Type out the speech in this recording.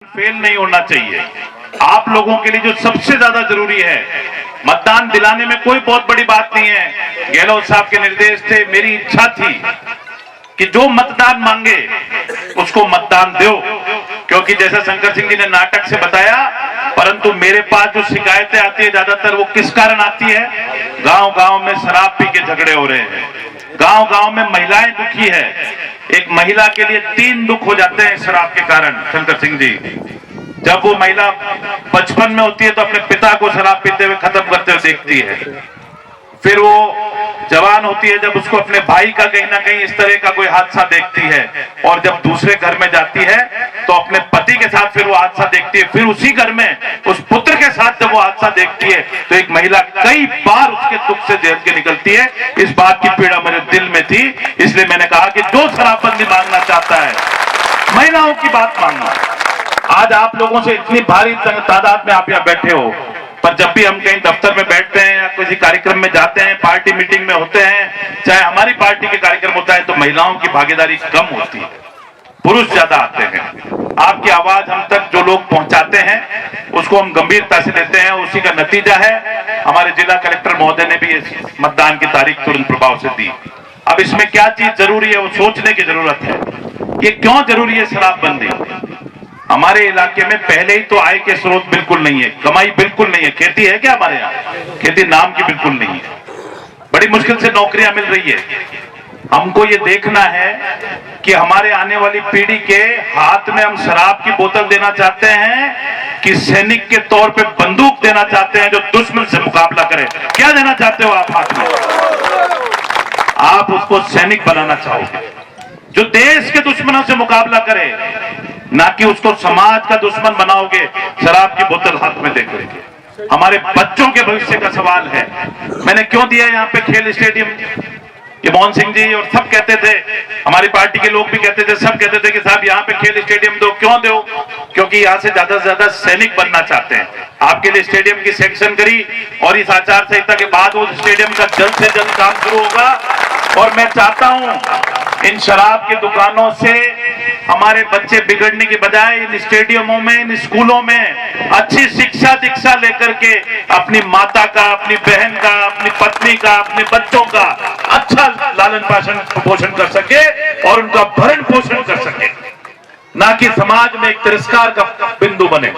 Fail नहीं होना चाहिए। आप लोगों के लिए जो सबसे ज्यादा जरूरी है, मतदान दिलाने में कोई बहुत बड़ी बात नहीं है। गहलोत साहब के निर्देश थे, मेरी इच्छा थी कि जो मतदान मांगे उसको मतदान दो, क्योंकि जैसा शंकर सिंह जी ने नाटक से बताया, परंतु मेरे पास जो शिकायतें आती है ज्यादातर वो किस कारण आती है? गांव गांव में शराब पी के झगड़े हो रहे हैं, गांव गांव में महिलाएं दुखी है। एक महिला के लिए 3 दुख हो जाते हैं शराब के कारण। शंकर सिंह जी, जब वो महिला बचपन में होती है तो अपने पिता को शराब पीते हुए खत्म करते हुए देखती है, फिर वो जवान होती है जब उसको अपने भाई का कहीं ना कहीं इस तरह का कोई हादसा देखती है, और जब दूसरे घर में जाती है तो अपने पति के साथ फिर वो हादसा देखती है, फिर उसी घर में उस पुत्र के साथ जब वो हादसा देखती है तो एक महिला कई बार उसके दुख से झेल के निकलती है। इस बात की पीड़ा मेरे दिल में थी, इसलिए मैंने कहा कि जो शराबबंदी मांगना चाहता है, महिलाओं की बात मांगना। आज आप लोगों से इतनी भारी तादाद में आप यहाँ बैठे हो, पर जब भी हम कहीं दफ्तर में बैठते हैं या किसी कार्यक्रम में जाते हैं, पार्टी मीटिंग में होते हैं, चाहे हमारी पार्टी के कार्यक्रम होता है, तो महिलाओं की भागीदारी कम होती है, पुरुष ज्यादा आते हैं। आपकी आवाज हम तक जो लोग पहुंचाते हैं उसको हम गंभीरता से लेते हैं, उसी का नतीजा है हमारे जिला कलेक्टर महोदय ने भी इस मतदान की तारीख तुरंत प्रभाव से दी। अब इसमें क्या चीज जरूरी है वो सोचने की जरूरत है। ये क्यों जरूरी है शराबबंदी? हमारे इलाके में पहले ही तो आय के स्रोत बिल्कुल नहीं है, कमाई बिल्कुल नहीं है। खेती है क्या हमारे यहाँ? खेती नाम की बिल्कुल नहीं है, बड़ी मुश्किल से नौकरियां मिल रही है। हमको ये देखना है कि हमारे आने वाली पीढ़ी के हाथ में हम शराब की बोतल देना चाहते हैं कि सैनिक के तौर पे बंदूक देना चाहते हैं जो दुश्मन से मुकाबला करे। क्या देना चाहते हो आप हाथ में? आप उसको सैनिक बनाना चाहोगे जो देश के दुश्मनों से मुकाबला करे, ना कि उसको समाज का दुश्मन बनाओगे शराब की बोतल हाथ में देकर। हमारे बच्चों के भविष्य का सवाल है। मैंने क्यों दिया यहाँ पे खेल स्टेडियम? ये मोहन सिंह जी और सब कहते थे, हमारी पार्टी के लोग भी कहते थे, सब कहते थे कि साहब यहाँ पे खेल स्टेडियम दो। क्यों दो? क्योंकि यहाँ से ज्यादा से ज्यादा सैनिक बनना चाहते हैं। आपके लिए स्टेडियम की सैंक्शन करी और इस आचार संहिता के बाद वो स्टेडियम का जल्द से जल्द काम शुरू होगा। और मैं चाहता हूं इन शराब की दुकानों से हमारे बच्चे बिगड़ने की बजाय इन स्टेडियमों में, इन स्कूलों में अच्छी शिक्षा दीक्षा लेकर के अपनी माता का, अपनी बहन का, अपनी पत्नी का, अपने बच्चों का अच्छा लालन पोषण कर सके और उनका भरण पोषण कर सके, ना कि समाज में एक तिरस्कार का बिंदु बने।